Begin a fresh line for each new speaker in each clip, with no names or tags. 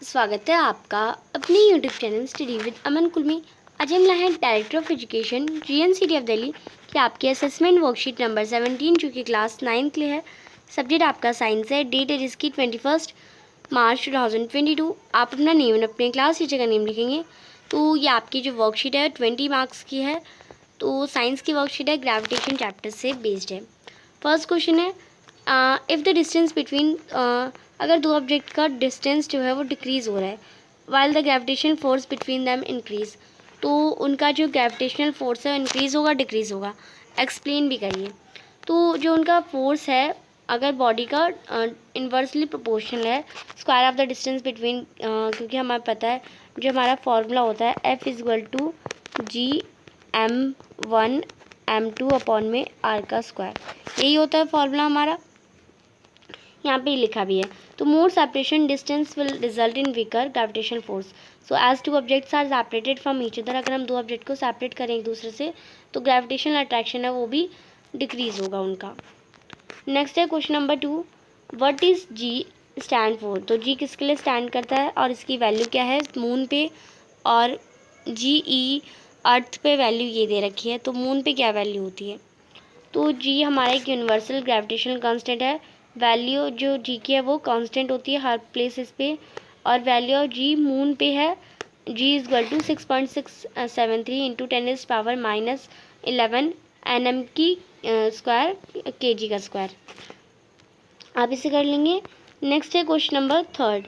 स्वागत है आपका अपने यूट्यूब चैनल स्टडी विद अमन कुल में। आज हम लाए हैं director of education GNCT of Delhi कि आपकी असेसमेंट वर्कशीट नंबर 17 जो कि क्लास 9 के लिए है। सब्जेक्ट आपका साइंस है। डेट है जिसकी 21 मार्च 2022। आप अपना नेम और अपने क्लास टीचर का नेम लिखेंगे। तो ये आपकी जो वर्कशीट है 20 मार्क्स की है। तो साइंस की वर्कशीट है, ग्रेविटेशन चैप्टर से बेस्ड है। फर्स्ट क्वेश्चन है, इफ़ द डिस्टेंस बिटवीन, अगर दो ऑब्जेक्ट का डिस्टेंस जो है वो डिक्रीज़ हो रहा है while the gravitation force between them increase, तो उनका जो ग्रेविटेशनल फोर्स है इंक्रीज़ होगा डिक्रीज़ होगा, एक्सप्लेन भी करिए। तो जो उनका फोर्स है अगर बॉडी का इन्वर्सली प्रोपोर्शनल है square of the distance between, क्योंकि हमें पता है जो हमारा फॉर्मूला होता है F=G m1m2 का स्क्वायर, यही होता है फॉर्मूला हमारा। यहाँ पे लिखा भी है। तो more separation distance will result in weaker gravitational force. So as two objects are separated from each other, अगर हम दो ऑब्जेक्ट को सेपरेट करें एक दूसरे से तो ग्रेविटेशनल अट्रैक्शन है वो भी डिक्रीज होगा उनका। नेक्स्ट है question number 2, what is G stand for. तो जी किसके लिए स्टैंड करता है और इसकी वैल्यू क्या है मून पे, और GE अर्थ पे वैल्यू ये दे रखी है, तो मून पे क्या वैल्यू होती है। तो जी हमारा एक यूनिवर्सल ग्रेविटेशनल कांस्टेंट है। वैल्यू जो जी की है वो कांस्टेंट होती है हर प्लेसेस पे, और वैल्यू ऑफ जी मून पे है G=6.673 इंटू 10⁻⁻11 nm की स्क्वायर kg का स्क्वायर। आप इसे कर लेंगे। नेक्स्ट है क्वेश्चन नंबर 3,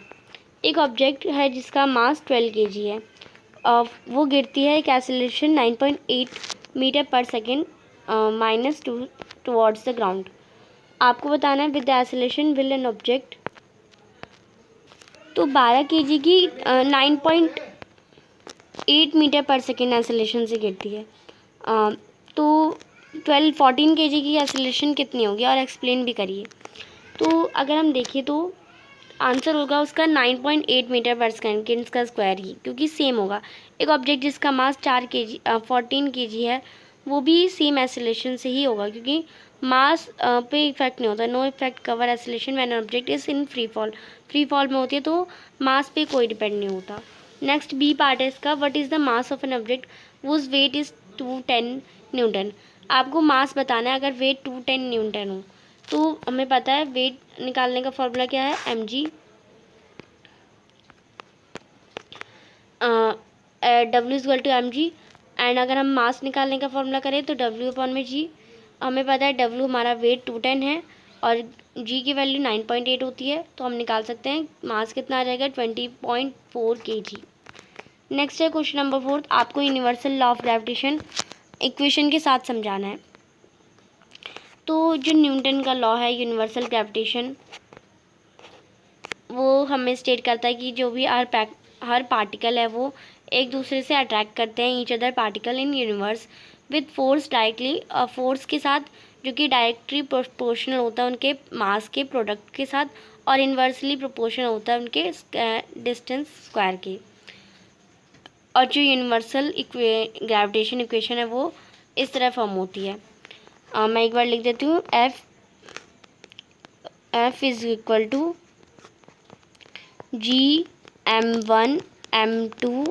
एक ऑब्जेक्ट है जिसका मास 12 kg है और वो गिरती है एक एक्सेलरेशन 9.8 मीटर पर सेकेंड -2 टुवर्ड्स द ग्राउंड। आपको बताना है with the acceleration will an object, तो 12 kg की 9.8 मीटर पर सेकेंड एक्सेलरेशन से गिरती है। तो 14 kg की एक्सेलरेशन कितनी होगी और एक्सप्लेन भी करिए। तो अगर हम देखें तो आंसर होगा उसका 9.8 मीटर पर सेकेंड का स्क्वायर ही, क्योंकि सेम होगा। एक ऑब्जेक्ट जिसका मास 14 kg है वो भी सेम एक्सेलरेशन से ही होगा, क्योंकि मास पे इफेक्ट नहीं होता। No effect cover acceleration when an object is in free fall, free fall में होती है तो मास पे कोई डिपेंड नहीं होता। नेक्स्ट बी पार्ट है इसका, what is the mass of an object whose weight is 210 newton. आपको मास बताना है अगर वेट 210 न्यूटन हो। तो हमें पता है वेट निकालने का फॉर्मूला क्या है, mg W=mg, एंड अगर हम मास निकालने का फॉर्मूला करें तो W/g। हमें पता है W हमारा वेट 210 है और G की वैल्यू 9.8 होती है, तो हम निकाल सकते हैं मास कितना आ जाएगा 20.4 kg। नेक्स्ट है क्वेश्चन नंबर 4, आपको universal law of gravitation equation के साथ समझाना है। तो जो न्यूटन का लॉ है यूनिवर्सल ग्रेविटेशन, वो हमें स्टेट करता है कि जो भी हर पार्टिकल है वो एक दूसरे से अट्रैक्ट करते हैं each other particle in universe with force directly, force के साथ जो कि डायरेक्टली प्रोपोर्शनल होता है उनके मास के प्रोडक्ट के साथ, और इन्वर्सली प्रोपोर्शनल होता है उनके डिस्टेंस स्क्वायर के। और जो यूनिवर्सल ग्रेविटेशन इक्वेशन है वो इस तरह फॉर्म होती है। मैं एक बार लिख देती हूँ, F is equal to G m1m2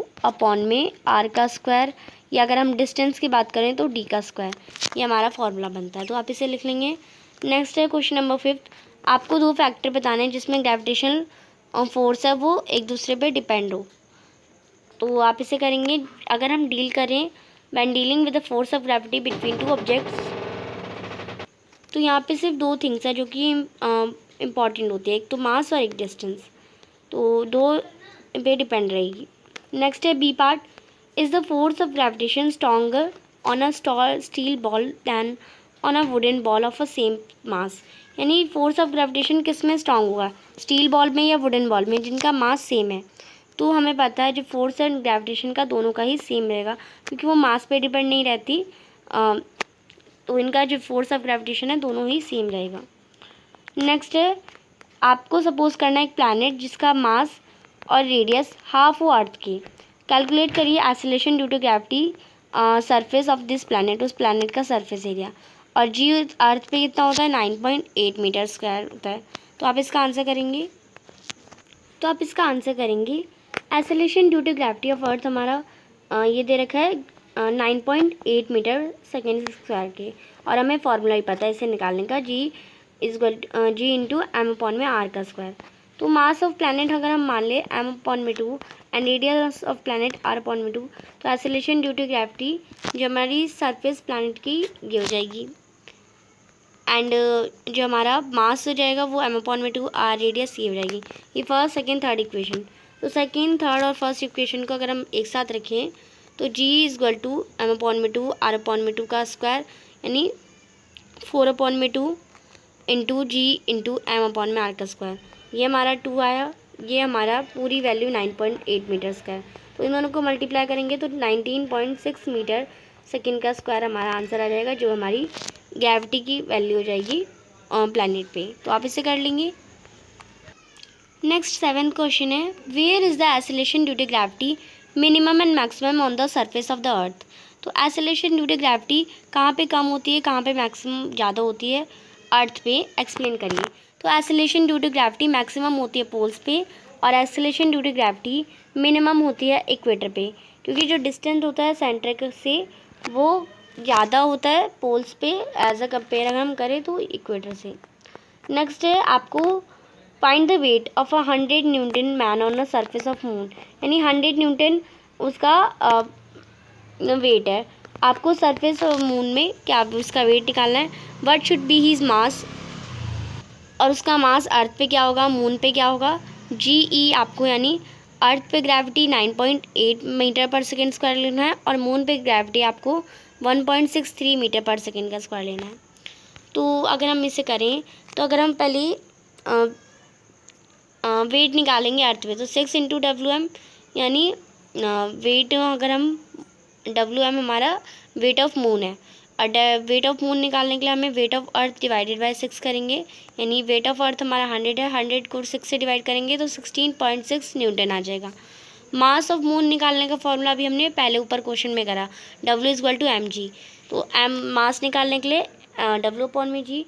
का स्क्वायर, या अगर हम डिस्टेंस की बात करें तो D का स्क्वायर, ये हमारा फॉर्मूला बनता है। तो आप इसे लिख लेंगे। नेक्स्ट है क्वेश्चन नंबर 5, आपको दो फैक्टर बताने हैं जिसमें ग्रेविटेशनल फोर्स है वो एक दूसरे पे डिपेंड हो। तो आप इसे करेंगे। अगर हम डील करें when dealing with the force of gravity between two objects, तो यहाँ पे सिर्फ दो थिंग्स है जो कि इम्पॉर्टेंट होती है, एक तो मास और एक डिस्टेंस, तो दो पे डिपेंड रहेगी। नेक्स्ट है B part, is the force of gravitation stronger on a steel ball than on a wooden ball of a same mass. यानी फोर्स ऑफ ग्रेविटेशन किस में स्ट्रॉन्ग होगा, स्टील बॉल में या वुडन बॉल में जिनका मास सेम है। तो हमें पता है जो फोर्स एंड ग्रेविटेशन का दोनों का ही सेम रहेगा, क्योंकि वो मास पे डिपेंड नहीं रहती। तो इनका जो फोर्स ऑफ ग्रेविटेशन है दोनों ही सेम रहेगा। नेक्स्ट है, आपको सपोज करना है एक प्लैनेट जिसका मास और रेडियस हाफ हो अर्थ की। कैलकुलेट करिए acceleration due to gravity surface of this planet, उस प्लैनेट का सरफेस एरिया, और जी अर्थ पे कितना होता है 9.8 मीटर स्क्वायर होता है। तो आप इसका आंसर करेंगे। तो आप इसका आंसर करेंगे acceleration due to gravity of earth हमारा ये दे रखा है 9.8 मीटर सेकेंड स्क्वायर के, और हमें फॉर्मूला ही पता है इसे निकालने का, जी इंटू एम अपॉन में आर का स्क्वायर। तो मास ऑफ प्लैनेट अगर हम मान ले एम अपॉन में 2 and radius of planet R upon में 2, तो एक्सेलरेशन ड्यू टू ग्रेविटी जो हमारी सरफेस प्लैनेट की ये हो जाएगी, एंड जो हमारा मास हो जाएगा वो एम अपॉन में 2 आर रेडियस ये हो जाएगी। ये फर्स्ट सेकेंड थर्ड इक्वेशन। तो सेकेंड थर्ड और फर्स्ट इक्वेशन को अगर हम एक साथ रखें तो G is equal to M upon में 2 आर अपॉन में 2 का स्क्वायर, यानी 4 अपॉन में 2 इंटू जी इंटू एम अपॉन में आर का स्क्वायर। ये हमारा 2 आया, ये हमारा पूरी वैल्यू 9.8 मीटर स्क्वायर। तो इन दोनों को मल्टीप्लाई करेंगे तो 19.6 मीटर सेकेंड का स्क्वायर हमारा आंसर आ जाएगा, जो हमारी ग्रेविटी की वैल्यू हो जाएगी प्लैनेट पे। तो आप इसे कर लेंगे। नेक्स्ट 7th क्वेश्चन है, where is the acceleration due to gravity minimum and maximum on the surface of the earth. तो एक्सेलरेशन ड्यू टू ग्रेविटी कहाँ पे कम होती है, कहाँ पे मैक्सिमम ज़्यादा होती है, अर्थ पे एक्सप्लेन करिए। तो acceleration due to gravity maximum होती है पोल्स पे, और acceleration due to gravity minimum होती है इक्वेटर पे, क्योंकि जो डिस्टेंस होता है सेंटर से वो ज़्यादा होता है पोल्स पे एज अ कंपेयर अगर हम करें तो इक्वेटर से। नेक्स्ट है आपको find the weight of 100 Newton man on the surface of moon, यानी 100 न्यूटन उसका वेट है। आपको सरफेस ऑफ मून में क्या उसका वेट निकालना है, व्हाट शुड बी हीज मास, और उसका मास अर्थ पे क्या होगा, मून पे क्या होगा, जी ई आपको, यानी अर्थ पे ग्रेविटी 9.8 मीटर पर सेकेंड स्क्वायर लेना है, और मून पे ग्रेविटी आपको 1.63 मीटर पर सेकेंड का स्क्वायर लेना है। तो अगर हम इसे करें तो अगर हम पहले वेट निकालेंगे अर्थ पे तो 6 इंटू WM, यानी वेट अगर हम WM हमारा वेट ऑफ मून है, और वेट ऑफ मून निकालने के लिए हमें weight of earth divided by 6 करेंगे, यानी वेट ऑफ अर्थ हमारा 100 है, 100 को 6 से डिवाइड करेंगे तो 16.6 न्यूटन आ जाएगा। मास ऑफ मून निकालने का फॉर्मूला भी हमने पहले ऊपर क्वेश्चन में करा, W is equal to mg। तो एम मास निकालने के लिए W अपॉन में जी,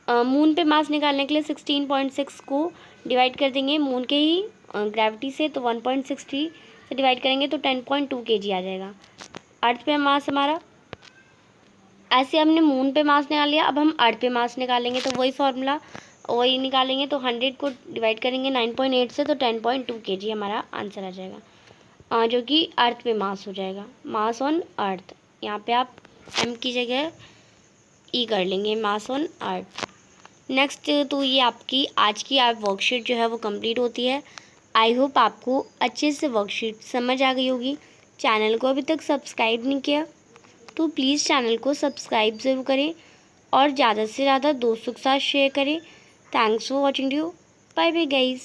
मून पे मास निकालने के लिए 16.6 को डिवाइड कर देंगे मून के ही ग्रेविटी से, तो 1.63 से डिवाइड करेंगे तो 10.2 kg आ जाएगा। अर्थ पे मास हमारा, ऐसे हमने मून पे मास निकाल लिया, अब हम अर्थ पे मास निकालेंगे तो वही फार्मूला वही निकालेंगे, तो 100 को डिवाइड करेंगे 9.8 से तो 10.2 kg हमारा आंसर आ जाएगा, जो कि अर्थ पे मास हो जाएगा, मास ऑन अर्थ। यहाँ पे आप m की जगह ई कर लेंगे, मास ऑन अर्थ। नेक्स्ट तो ये आपकी आज की आप वर्कशीट जो है वो कंप्लीट होती है। आई होप आपको अच्छे से वर्कशीट समझ आ गई होगी। चैनल को अभी तक सब्सक्राइब नहीं किया तो प्लीज़ चैनल को सब्सक्राइब ज़रूर करें, और ज़्यादा से ज़्यादा दोस्तों के साथ शेयर करें। Thanks for watching you, bye bye guys.